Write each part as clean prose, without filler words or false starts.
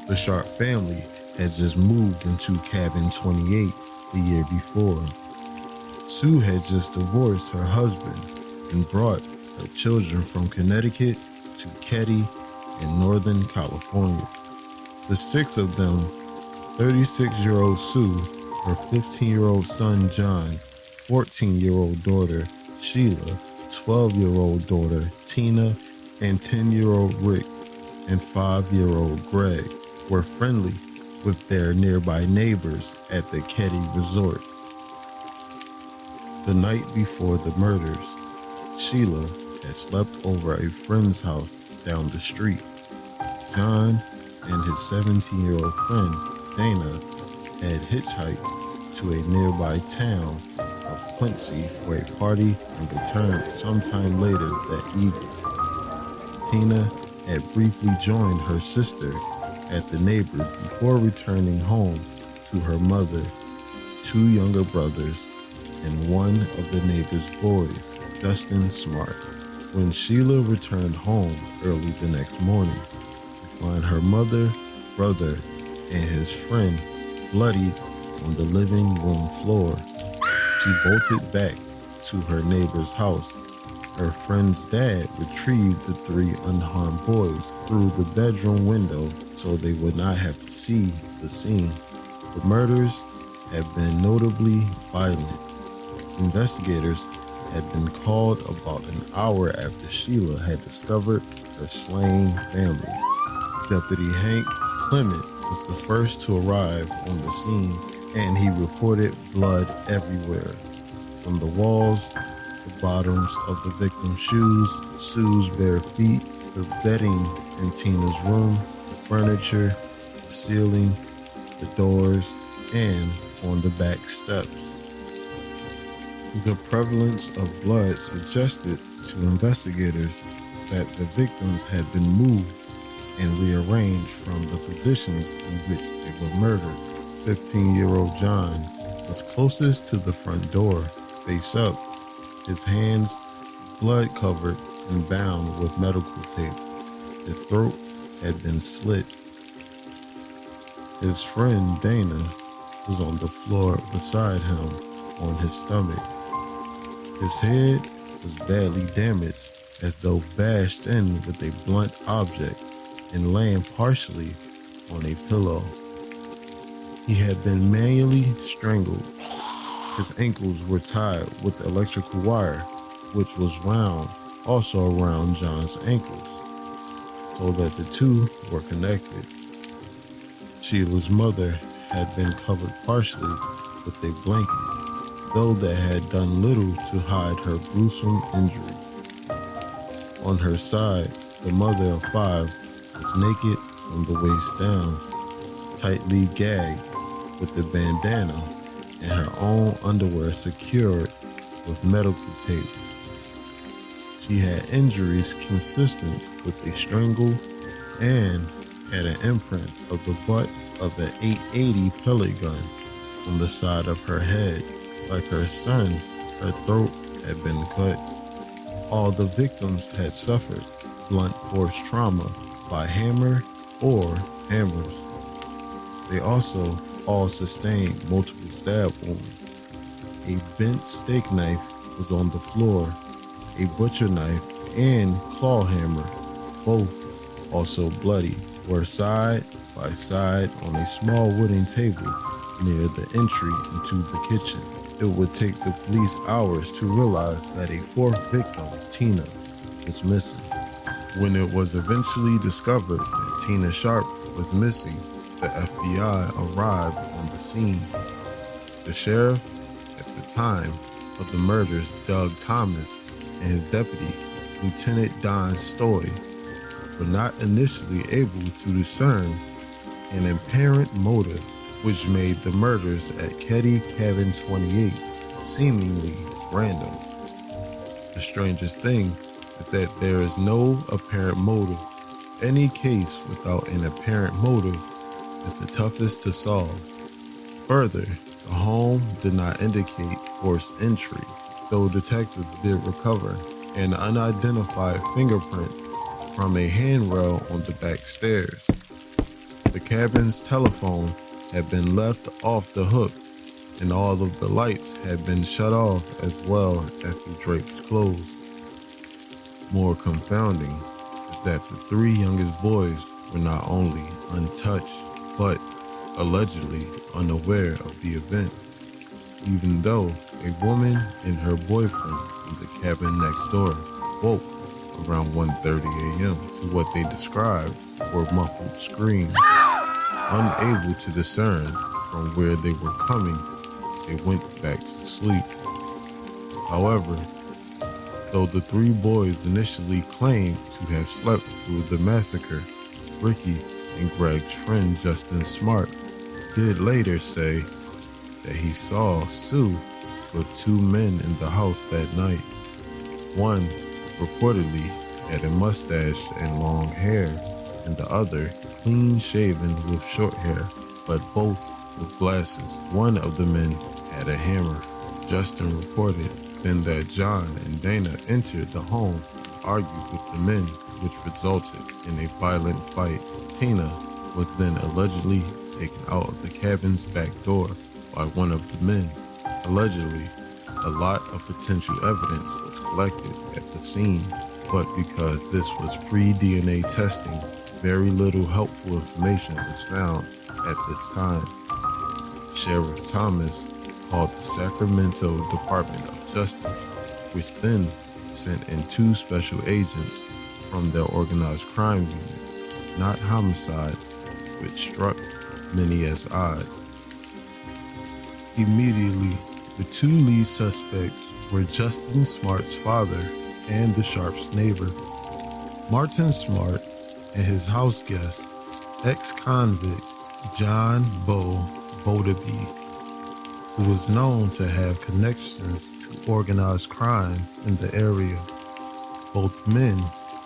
The Sharp family had just moved into cabin 28 the year before. Sue had just divorced her husband and brought her children from Connecticut to Keddie in Northern California. The six of them, 36-year-old Sue, her 15-year-old son John, 14-year-old daughter Sheila, 12-year-old daughter Tina, and 10-year-old Rick and 5-year-old Greg, were friendly with their nearby neighbors at the Keddie Resort. The night before the murders, Sheila had slept over a friend's house down the street. John and his 17-year-old friend, Dana, had hitchhiked to a nearby town of Quincy for a party and returned sometime later that evening. Tina had briefly joined her sister at the neighbors before returning home to her mother, two younger brothers, and one of the neighbor's boys, Justin Smart. When Sheila returned home early the next morning to find her mother, brother, and his friend bloodied on the living room floor, she bolted back to her neighbor's house. Her friend's dad retrieved the three unharmed boys through the bedroom window so they would not have to see the scene. The murders had been notably violent. Investigators had been called about an hour after Sheila had discovered her slain family. Deputy Hank Clement was the first to arrive on the scene, and he reported blood everywhere. On the walls, the bottoms of the victim's shoes, Sue's bare feet, the bedding in Tina's room, the furniture, the ceiling, the doors, and on the back steps. The prevalence of blood suggested to investigators that the victims had been moved and rearranged from the positions in which they were murdered. 15-year-old John was closest to the front door, face up, his hands blood-covered and bound with medical tape. His throat had been slit. His friend Dana was on the floor beside him on his stomach. His head was badly damaged, as though bashed in with a blunt object and laying partially on a pillow. He had been manually strangled. His ankles were tied with electrical wire, which was wound also around John's ankles, so that the two were connected. Sheila's mother had been covered partially with a blanket, though that had done little to hide her gruesome injury. On her side, the mother of five was naked from the waist down, tightly gagged with a bandana, and her own underwear secured with medical tape. She had injuries consistent with a strangle and had an imprint of the butt of an .880 pellet gun on the side of her head. Like her son, her throat had been cut. All the victims had suffered blunt force trauma by hammer or hammers. They also all sustained multiple stab wounds. A bent steak knife was on the floor, a butcher knife and claw hammer, both also bloody, were side by side on a small wooden table near the entry into the kitchen. It would take the police hours to realize that a fourth victim, Tina, was missing. When it was eventually discovered that Tina Sharp was missing, the FBI arrived on the scene. The sheriff at the time of the murders, Doug Thomas, and his deputy, Lieutenant Don Stoy, were not initially able to discern an apparent motive, which made the murders at Keddie Cabin 28 seemingly random. The strangest thing is that there is no apparent motive. Any case without an apparent motive is the toughest to solve. Further, the home did not indicate forced entry, though detectives did recover an unidentified fingerprint from a handrail on the back stairs. The cabin's telephone had been left off the hook, and all of the lights had been shut off as well as the drapes closed. More confounding is that the three youngest boys were not only untouched, but allegedly unaware of the event, even though a woman and her boyfriend in the cabin next door woke around 1:30 a.m. to what they described were muffled screams. Unable to discern from where they were coming, they went back to sleep. However, though the three boys initially claimed to have slept through the massacre, Ricky and Greg's friend Justin Smart did later say that he saw Sue with two men in the house that night. One reportedly had a mustache and long hair, and the other clean shaven with short hair, but both with glasses. One of the men had a hammer. Justin reported then that John and Dana entered the home and argued with the men, which resulted in a violent fight. Tina was then allegedly taken out of the cabin's back door by one of the men. Allegedly, a lot of potential evidence was collected at the scene, but because this was pre-DNA testing, very little helpful information was found at this time. Sheriff Thomas called the Sacramento Department of Justice, which then sent in two special agents from their organized crime unit, not homicide, which struck many as odd. Immediately, the two lead suspects were Justin Smart's father and the Sharps' neighbor. Martin Smart and his house guest, ex-convict John Bo Bodaby, who was known to have connections to organized crime in the area. Both men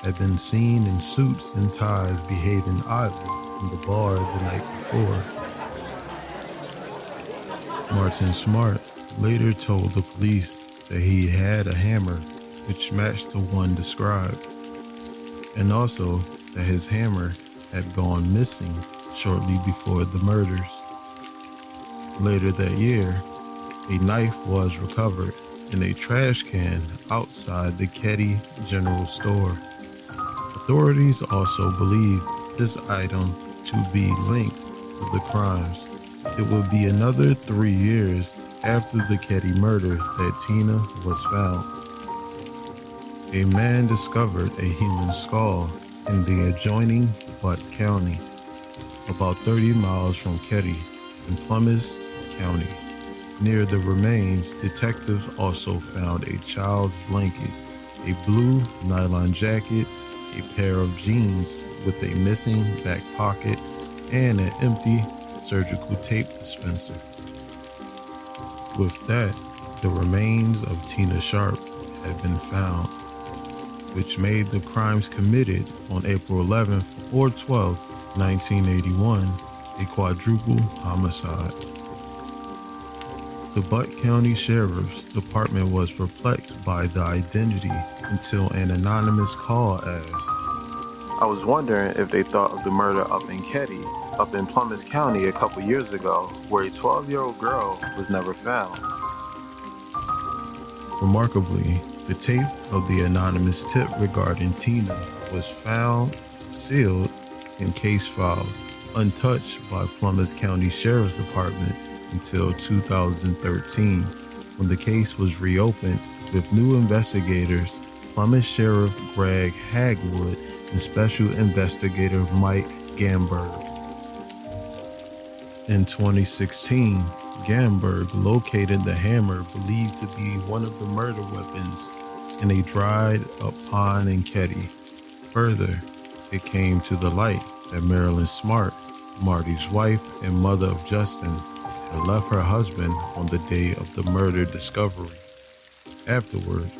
had been seen in suits and ties behaving oddly in the bar the night before. Martin Smart later told the police that he had a hammer which matched the one described, and also that his hammer had gone missing shortly before the murders. Later that year, a knife was recovered in a trash can outside the Ketty General Store. Authorities also believe this item to be linked to the crimes. It would be another 3 years after the Ketty murders that Tina was found. A man discovered a human skull in the adjoining Butte County, about 30 miles from Ketty in Plumas County. Near the remains, detectives also found a child's blanket, a blue nylon jacket, a pair of jeans with a missing back pocket, and an empty surgical tape dispenser. With that, the remains of Tina Sharp had been found, which made the crimes committed on April 11th or 12th, 1981, a quadruple homicide. The Butte County Sheriff's Department was perplexed by the identity until an anonymous call asked, "I was wondering if they thought of the murder up in Ketty, up in Plumas County a couple years ago, where a 12-year-old girl was never found." Remarkably, the tape of the anonymous tip regarding Tina was found, sealed, and case filed, untouched by Plumas County Sheriff's Department until 2013, when the case was reopened with new investigators, Plumas Sheriff Greg Hagwood and Special Investigator Mike Gamberg. In 2016, Gamberg located the hammer believed to be one of the murder weapons in a dried-up pond in Ketty. Further, it came to the light that Marilyn Smart, Marty's wife and mother of Justin, had left her husband on the day of the murder discovery. Afterward,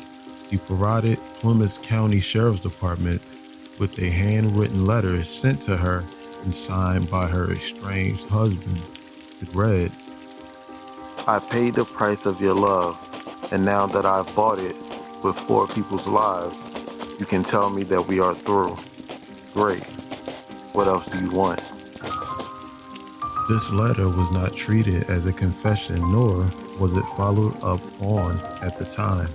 he provided Plumas County Sheriff's Department with a handwritten letter sent to her and signed by her estranged husband. It read, "I paid the price of your love, and now that I've bought it with 4 people's lives, you can tell me that we are through. Great. What else do you want?" This letter was not treated as a confession, nor was it followed up on at the time,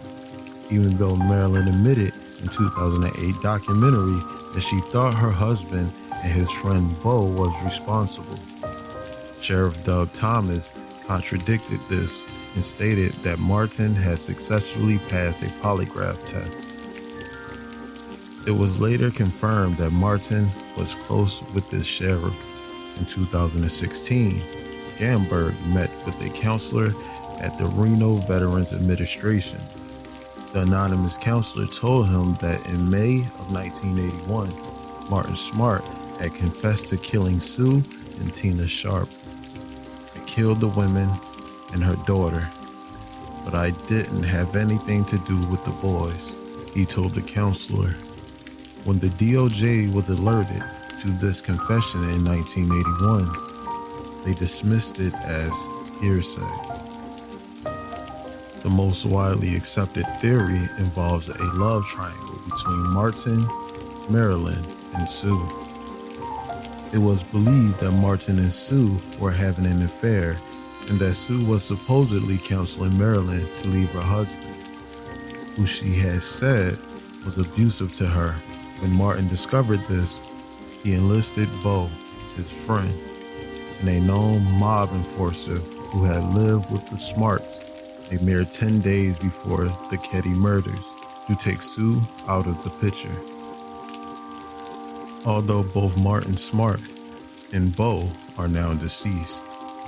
even though Marilyn admitted in 2008 documentary that she thought her husband and his friend Bo was responsible. Sheriff Doug Thomas contradicted this and stated that Martin had successfully passed a polygraph test. It was later confirmed that Martin was close with this sheriff. In 2016, Gamberg met with a counselor at the Reno Veterans Administration. The anonymous counselor told him that in May of 1981, Martin Smart had confessed to killing Sue and Tina Sharp. "I killed the women and her daughter, but I didn't have anything to do with the boys," he told the counselor. When the DOJ was alerted to this confession in 1981, they dismissed it as hearsay. The most widely accepted theory involves a love triangle between Martin, Marilyn, and Sue. It was believed that Martin and Sue were having an affair and that Sue was supposedly counseling Marilyn to leave her husband, who she had said was abusive to her. When Martin discovered this, he enlisted Bo, his friend, and a known mob enforcer who had lived with the Smarts a mere 10 days before the Ketty murders, to take Sue out of the picture. Although both Martin Smart and Bo are now deceased,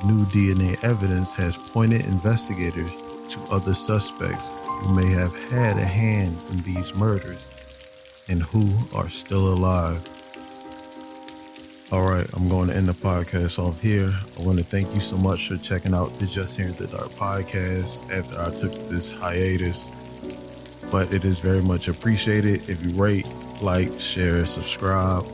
new DNA evidence has pointed investigators to other suspects who may have had a hand in these murders and who are still alive. All right, I'm going to end the podcast off here. I want to thank you so much for checking out the Just Here in the Dark podcast after I took this hiatus. But it is very much appreciated if you rate, like, share, subscribe.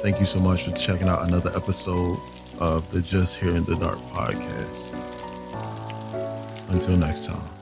Thank you so much for checking out another episode of the Just Here in the Dark podcast. Until next time.